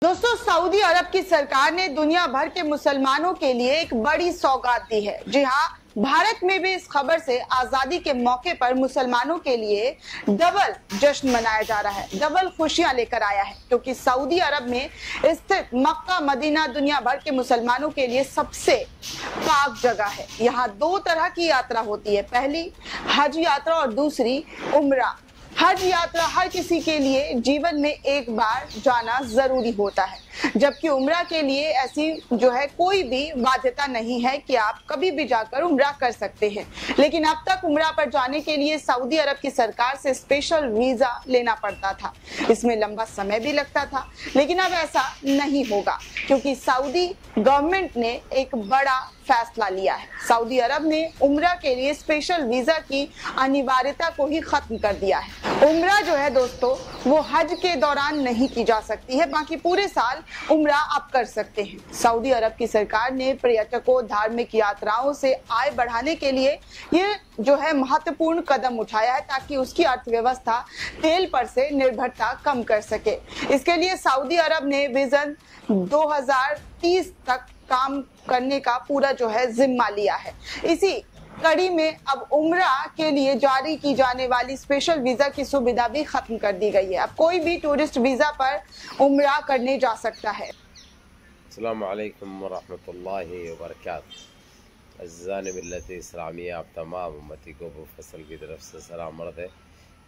दोस्तों, सऊदी अरब की सरकार ने दुनिया भर के मुसलमानों के लिए एक बड़ी सौगात दी है। जी हाँ, भारत में भी इस खबर से आजादी के मौके पर मुसलमानों के लिए डबल जश्न मनाया जा रहा है, डबल खुशियां लेकर आया है, क्योंकि सऊदी अरब में स्थित मक्का मदीना दुनिया भर के मुसलमानों के लिए सबसे पाक जगह है। यहाँ दो तरह की यात्रा होती है, पहली हज यात्रा और दूसरी उम्रा। हज यात्रा हर किसी के लिए जीवन में एक बार जाना जरूरी होता है, जबकि उम्रा के लिए ऐसी कोई भी बाध्यता नहीं है कि आप कभी भी जाकर उम्रा कर सकते हैं। लेकिन अब तक उम्रा पर जाने के लिए सऊदी अरब की सरकार से स्पेशल वीजा लेना पड़ता था। इसमें लंबा समय भी लगता था, लेकिन अब ऐसा नहीं होगा, क्योंकि सऊदी गवर्नमेंट ने एक बड़ा फैसला लिया है। सऊदी अरब ने उम्रा के लिए स्पेशल वीजा की अनिवार्यता को ही खत्म कर दिया है। उम्रा दोस्तों, वो हज के दौरान नहीं की जा सकती है, बाकी पूरे साल उम्रा आप कर सकते हैं। सऊदी अरब की सरकार ने पर्यटकों, धार्मिक यात्राओं से आय बढ़ाने के लिए ये महत्वपूर्ण कदम उठाया है, ताकि उसकी अर्थव्यवस्था तेल पर से निर्भरता कम कर सके। इसके लिए सऊदी अरब ने विजन 2030 तक काम करने का पूरा जिम्मा लिया है। इसी कड़ी में अब उम्रा के लिए जारी की जाने वाली स्पेशल वीजा की सुविधा भी खत्म कर दी गई है। अब कोई भी टूरिस्ट वीजा पर उम्रा करने जा सकता है। अस्सलाम वालेकुम वरहमतुल्लाहि वबरकातुहू। अज़्ज़ान मिल्लत इस्लामिया, आप तमाम उम्मती को अबू फैसल की तरफ से सलाम अर्ज़ है।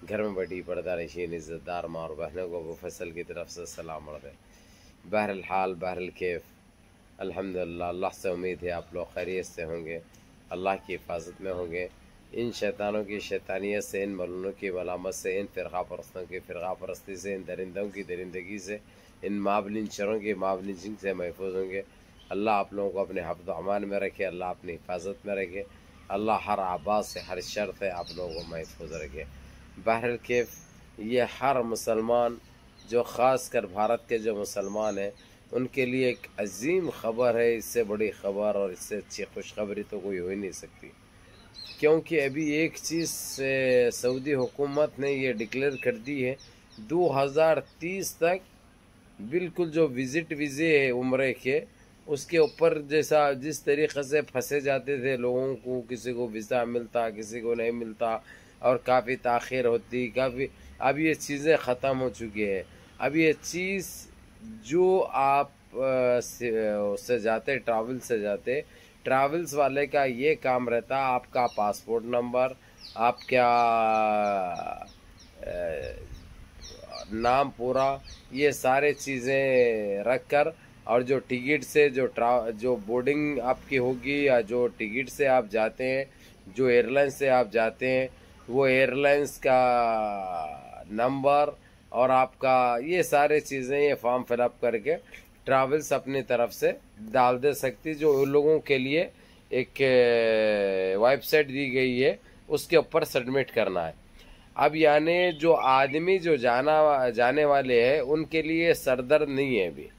घर में बैठी पर्दा नशीन इज़्ज़तदार माँ और बहनों को अबू फैसल की तरफ से सलाम अर्ज़ है। बहरल हाल बहरल कैफ, अल्हम्दुलिल्लाह, अल्लाह से उम्मीद है आप लोग खैरियत से होंगे, अल्लाह की हिफाजत में होंगे। इन शैतानों की शैतानियत से, इन मलूनों की मलामत से, इन फ़िरक़ा परस्तों की फ़िरक़ा परस्ती से, इन दरिंदों की दरिंदगी से, इन माबलिंचरों की माबलिंचिंग से महफूज होंगे। अल्लाह आप लोगों को अपने हिफ्ज़ व अमान में रखे, अल्लाह अपनी हिफाजत में रखे, अल्लाह हर आबाद से, हर शर से आप लोगों को महफूज रखे। बहरल कैफ, ये हर मुसलमान, जो ख़ास कर भारत के जो मुसलमान हैं, उनके लिए एक अजीम ख़बर है। इससे बड़ी ख़बर और इससे अच्छी खुशखबरी तो कोई हो ही नहीं सकती, क्योंकि अभी एक चीज़ सऊदी हुकूमत ने ये डिक्लेयर कर दी है, 2030 तक बिल्कुल जो विज़िट वीज़े है उम्रे के, उसके ऊपर जिस तरीक़े से फंसे जाते थे लोगों को, किसी को वीज़ा मिलता, किसी को नहीं मिलता और काफ़ी ताख़ीर होती, काफ़ी, अब ये चीज़ें ख़त्म हो चुकी है। अब ये चीज़ जो आप उससे जाते, ट्रैवल से जाते, ट्रैवल्स वाले का ये काम रहता, आपका पासपोर्ट नंबर, आपका नाम पूरा, ये सारे चीज़ें रख कर, और जो टिकट से जो बोर्डिंग आपकी होगी, या जो टिकट से आप जाते हैं, जो एयरलाइन से आप जाते हैं, वो एयरलाइंस का नंबर और आपका ये सारे चीज़ें, ये फॉर्म फिलअप करके ट्रैवल्स अपनी तरफ से डाल दे सकती, जो उन लोगों के लिए एक वेबसाइट दी गई है, उसके ऊपर सबमिट करना है। अब यानी जो आदमी जो जाने वाले हैं, उनके लिए सरदर्द नहीं है। अभी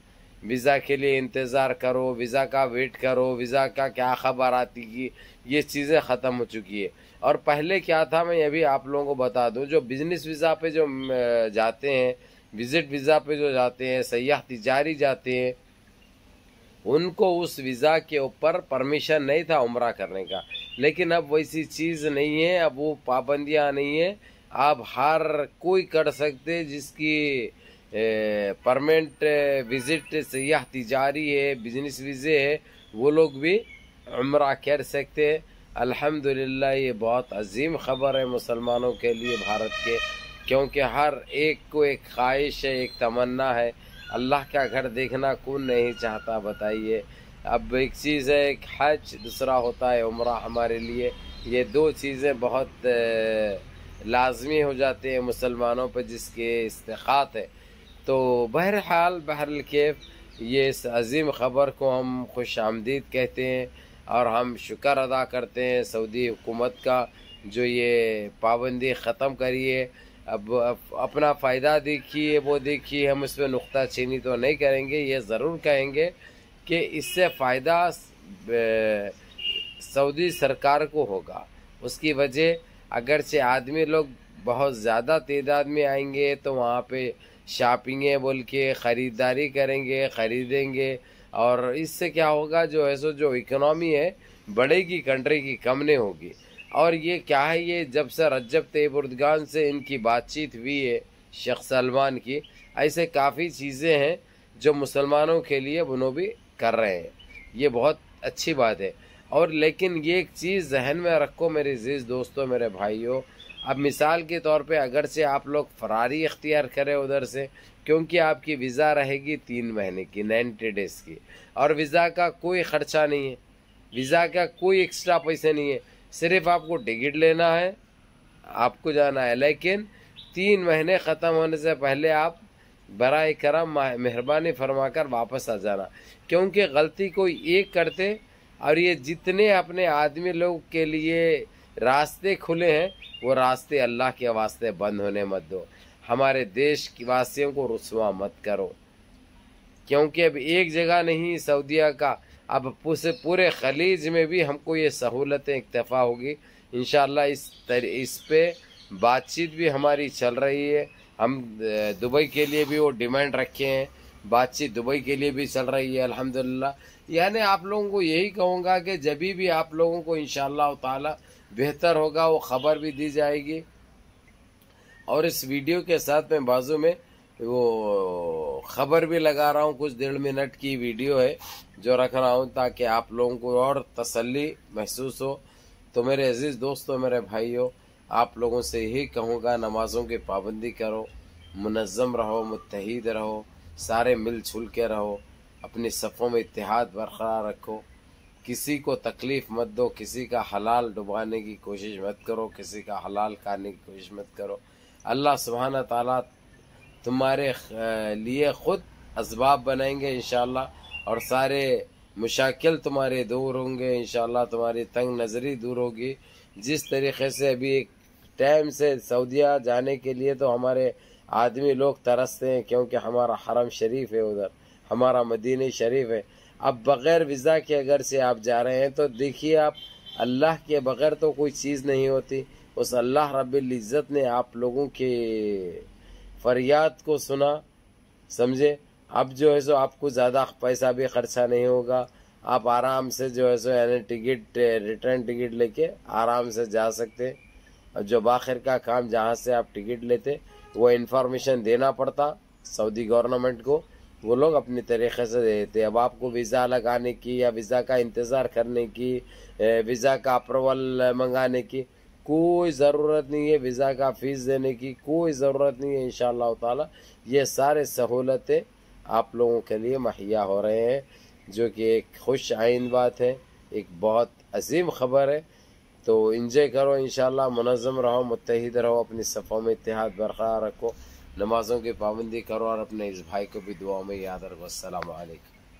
वीज़ा के लिए इंतज़ार करो, वीज़ा का वेट करो, वीज़ा का क्या खबर आती की, ये चीज़ें ख़त्म हो चुकी है। और पहले क्या था, मैं ये भी आप लोगों को बता दूं, जो बिज़नेस वीज़ा पे जो जाते हैं, विज़िट वीज़ा पे जो जाते हैं, सयाह तिजारी जाते हैं, उनको उस वीज़ा के ऊपर परमिशन नहीं था उम्रा करने का। लेकिन अब वैसी चीज़ नहीं है, अब वो पाबंदियाँ नहीं है, आप हर कोई कर सकते, जिसकी परमानेंट विज़िट सयाह तिजारी है, बिज़नेस वीज़े है, वो लोग भी उम्रा कर सकते हैं। अल्हम्दुलिल्लाह, ये बहुत अजीम ख़बर है मुसलमानों के लिए भारत के, क्योंकि हर एक को एक ख्वाहिश है, एक तमन्ना है। अल्लाह का घर देखना कौन नहीं चाहता, बताइए। अब एक चीज़ है एक हज, दूसरा होता है उम्रा हमारे लिए। ये दो चीज़ें बहुत लाजमी हो जाती है मुसलमानों पर, जिसके इस्तिक़ात है। तो बहरहाल बहरल कैफ, ये इस अजीम ख़बर को हम खुश आमदीद कहते हैं, और हम शुक्र अदा करते हैं सऊदी हुकूमत का, जो ये पाबंदी ख़त्म करी है। अब अपना फ़ायदा देखिए, वो देखिए, हम इस पर नुक्ता चीनी तो नहीं करेंगे, ये ज़रूर कहेंगे कि इससे फ़ायदा सऊदी सरकार को होगा। उसकी वजह, अगरचे आदमी लोग बहुत ज़्यादा तादाद में आएंगे, तो वहाँ पे शॉपिंगें बोल के ख़रीदारी करेंगे, ख़रीदेंगे, और इससे क्या होगा, जो है सो जो इकोनॉमी है बढ़ेगी, कंट्री की कम नहीं होगी। और ये क्या है, ये जब से रजब तैयब एर्दोगान से इनकी बातचीत हुई है, शेख सलमान की, ऐसे काफ़ी चीज़ें हैं जो मुसलमानों के लिए वो भी कर रहे हैं। ये बहुत अच्छी बात है। और लेकिन ये एक चीज़ जहन में रखो मेरे अजीज़ दोस्तों, मेरे भाइयों, अब मिसाल के तौर पे अगर से आप लोग फरारी इख्तियार करें उधर से, क्योंकि आपकी वीज़ा रहेगी 3 महीने की, 90 डेज़ की, और वीज़ा का कोई ख़र्चा नहीं है, वीज़ा का कोई एक्स्ट्रा पैसे नहीं है, सिर्फ आपको टिकट लेना है, आपको जाना है। लेकिन 3 महीने ख़त्म होने से पहले आप बराए करम मेहरबानी फरमाकर वापस आ जाना, क्योंकि गलती कोई एक करते और ये जितने अपने आदमी लोग के लिए रास्ते खुले हैं वो रास्ते अल्लाह के वास्ते बंद होने मत दो। हमारे देश की वासियों को रुसवा मत करो, क्योंकि अब एक जगह नहीं सऊदीया का, अब पूरे खलीज में भी हमको ये सहूलतें इक्तफा होगी इंशाअल्लाह। इस पे बातचीत भी हमारी चल रही है। हम दुबई के लिए भी वो डिमांड रखे हैं, बातचीत दुबई के लिए भी चल रही है अल्हम्दुलिल्लाह। यानी आप लोगों को यही कहूँगा कि जब भी आप लोगों को इंशाअल्लाह ताला बेहतर होगा वो ख़बर भी दी जाएगी। और इस वीडियो के साथ में बाजू में वो ख़बर भी लगा रहा हूँ, कुछ 1.5 मिनट की वीडियो है जो रख रहा हूँ ताकि आप लोगों को और तसल्ली महसूस हो। तो मेरे अजीज़ दोस्तों, मेरे भाइयों, आप लोगों से यही कहूँगा, नमाज़ों की पाबंदी करो, मुनज़्ज़म रहो, मुत्तहीद रहो, सारे मिलजुल के रहो, अपनी सफ़ों में इत्तेहाद बरकरार रखो, किसी को तकलीफ़ मत दो, किसी का हलाल डुबाने की कोशिश मत करो, किसी का हलाल खाने की कोशिश मत करो। अल्लाह सुब्हाना ताला तुम्हारे लिए ख़ुद असबाब बनाएंगे इंशाअल्लाह, और सारे मुशाकिल तुम्हारे दूर होंगे इंशाअल्लाह, तुम्हारी तंग नज़री दूर होगी। जिस तरीक़े से अभी एक टाइम से सऊदीया जाने के लिए तो हमारे आदमी लोग तरसते हैं, क्योंकि हमारा हरम शरीफ है उधर, हमारा मदीने शरीफ है। अब बग़ैर वीज़ा के अगर से आप जा रहे हैं तो देखिए, आप अल्लाह के बग़ैर तो कोई चीज़ नहीं होती। उस अल्लाह रब्बिल इज़्ज़त ने आप लोगों के फरियाद को सुना, समझे। अब जो है सो आपको ज़्यादा पैसा भी ख़र्चा नहीं होगा, आप आराम से जो है सो यानी टिकट, रिटर्न टिकट लेके आराम से जा सकते। और जो बाखिर का काम जहाँ से आप टिकट लेते वो इन्फॉर्मेशन देना पड़ता सऊदी गवर्नमेंट को, वो लोग अपनी तरीक़े से देते। अब आपको वीज़ा लगाने की या वीज़ा का इंतज़ार करने की, वीज़ा का अप्रूवल मंगाने की कोई ज़रूरत नहीं है, वीज़ा का फ़ीस देने की कोई ज़रूरत नहीं है। इंशाअल्लाह ताला ये सारे सहूलतें आप लोगों के लिए मुहैया हो रहे हैं, जो कि एक खुश आइन बात है, एक बहुत अजीम ख़बर है। तो इंजॉय करो इंशाअल्लाह, मुनज़्ज़म रहो, मुत्तहिद रहो, अपनी सफ़ों में इत्तेहाद बरकरार रखो, नमाज़ों की पाबंदी करो, और अपने इस भाई को भी दुआ में याद रखो। अस्सलामु अलैकुम।